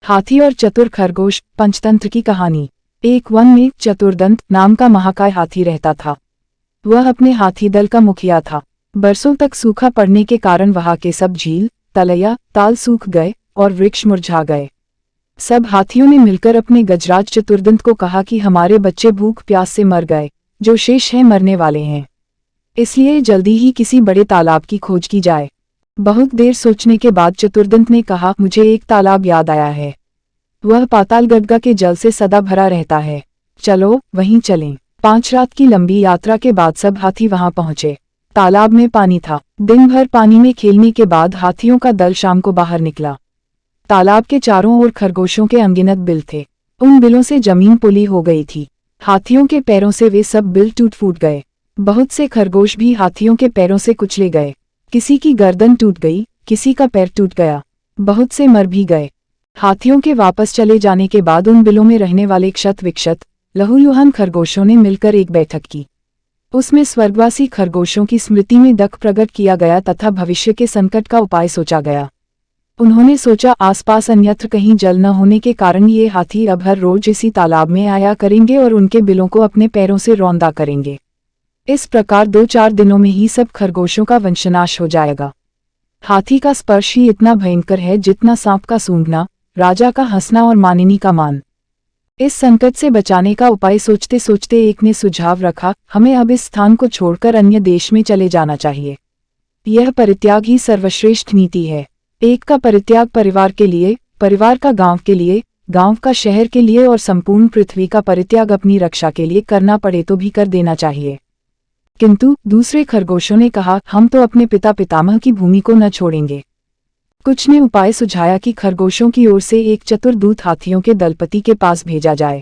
हाथी और चतुर खरगोश, पंचतंत्र की कहानी। एक वन में चतुर्दंत नाम का महाकाय हाथी रहता था। वह अपने हाथी दल का मुखिया था। बरसों तक सूखा पड़ने के कारण वहां के सब झील, तलैया, ताल सूख गए और वृक्ष मुरझा गए। सब हाथियों ने मिलकर अपने गजराज चतुर्दंत को कहा कि हमारे बच्चे भूख प्यास से मर गए, जो शेष हैं मरने वाले हैं, इसलिए जल्दी ही किसी बड़े तालाब की खोज की जाए। बहुत देर सोचने के बाद चतुर्दंत ने कहा, मुझे एक तालाब याद आया है। वह पातालगढ़ के जल से सदा भरा रहता है, चलो वहीं चलें। 5 रात की लंबी यात्रा के बाद सब हाथी वहां पहुंचे। तालाब में पानी था। दिन भर पानी में खेलने के बाद हाथियों का दल शाम को बाहर निकला। तालाब के चारों ओर खरगोशों के अनगिनत बिल थे। उन बिलों से जमीन पुली हो गई थी। हाथियों के पैरों से वे सब बिल टूट फूट गए। बहुत से खरगोश भी हाथियों के पैरों से कुचले गए। किसी की गर्दन टूट गई, किसी का पैर टूट गया, बहुत से मर भी गए। हाथियों के वापस चले जाने के बाद उन बिलों में रहने वाले क्षत विक्षत लहूलुहान खरगोशों ने मिलकर एक बैठक की। उसमें स्वर्गवासी खरगोशों की स्मृति में दुख प्रकट किया गया तथा भविष्य के संकट का उपाय सोचा गया। उन्होंने सोचा, आसपास अन्यत्र कहीं जल न होने के कारण ये हाथी अब हर रोज इसी तालाब में आया करेंगे और उनके बिलों को अपने पैरों से रौंदा करेंगे। इस प्रकार 2-4 दिनों में ही सब खरगोशों का वंशनाश हो जाएगा। हाथी का स्पर्श ही इतना भयंकर है जितना सांप का सूंघना, राजा का हंसना और मानिनी का मान। इस संकट से बचाने का उपाय सोचते सोचते एक ने सुझाव रखा, हमें अब इस स्थान को छोड़कर अन्य देश में चले जाना चाहिए। यह परित्याग ही सर्वश्रेष्ठ नीति है। एक का परित्याग परिवार के लिए, परिवार का गांव के लिए, गांव का शहर के लिए और संपूर्ण पृथ्वी का परित्याग अपनी रक्षा के लिए करना पड़े तो भी कर देना चाहिए। किंतु दूसरे खरगोशों ने कहा, हम तो अपने पिता पितामह की भूमि को न छोड़ेंगे। कुछ ने उपाय सुझाया कि खरगोशों की ओर से एक चतुर दूत हाथियों के दलपति के पास भेजा जाए।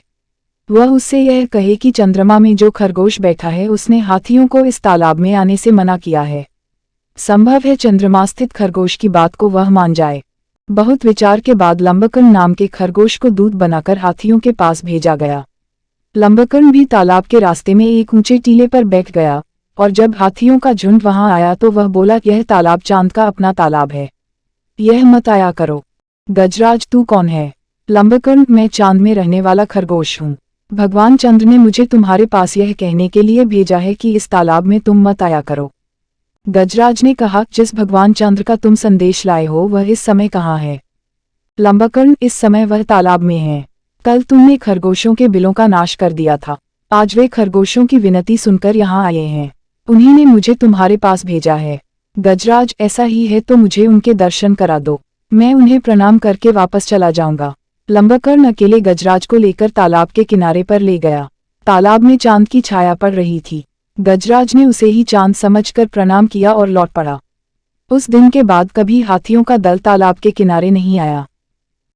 वह उससे यह कहे कि चंद्रमा में जो खरगोश बैठा है उसने हाथियों को इस तालाब में आने से मना किया है। संभव है चंद्रमा स्थित खरगोश की बात को वह मान जाए। बहुत विचार के बाद लंबकर्ण नाम के खरगोश को दूत बनाकर हाथियों के पास भेजा गया। लंबकर्ण भी तालाब के रास्ते में एक ऊंचे टीले पर बैठ गया और जब हाथियों का झुंड वहां आया तो वह बोला, यह तालाब चांद का अपना तालाब है, यह मत आया करो। गजराज, तू कौन है? लंबकर्ण, मैं चांद में रहने वाला खरगोश हूँ। भगवान चंद्र ने मुझे तुम्हारे पास यह कहने के लिए भेजा है कि इस तालाब में तुम मत आया करो। गजराज ने कहा, जिस भगवान चंद्र का तुम संदेश लाए हो वह इस समय कहाँ है? लंबकर्ण, इस समय वह तालाब में है। कल तुमने खरगोशों के बिलों का नाश कर दिया था, आज वे खरगोशों की विनती सुनकर यहाँ आए हैं। उन्हीं ने मुझे तुम्हारे पास भेजा है। गजराज, ऐसा ही है तो मुझे उनके दर्शन करा दो, मैं उन्हें प्रणाम करके वापस चला जाऊंगा। लंबकर्ण अकेले गजराज को लेकर तालाब के किनारे पर ले गया। तालाब में चांद की छाया पड़ रही थी। गजराज ने उसे ही चांद समझकर प्रणाम किया और लौट पड़ा। उस दिन के बाद कभी हाथियों का दल तालाब के किनारे नहीं आया।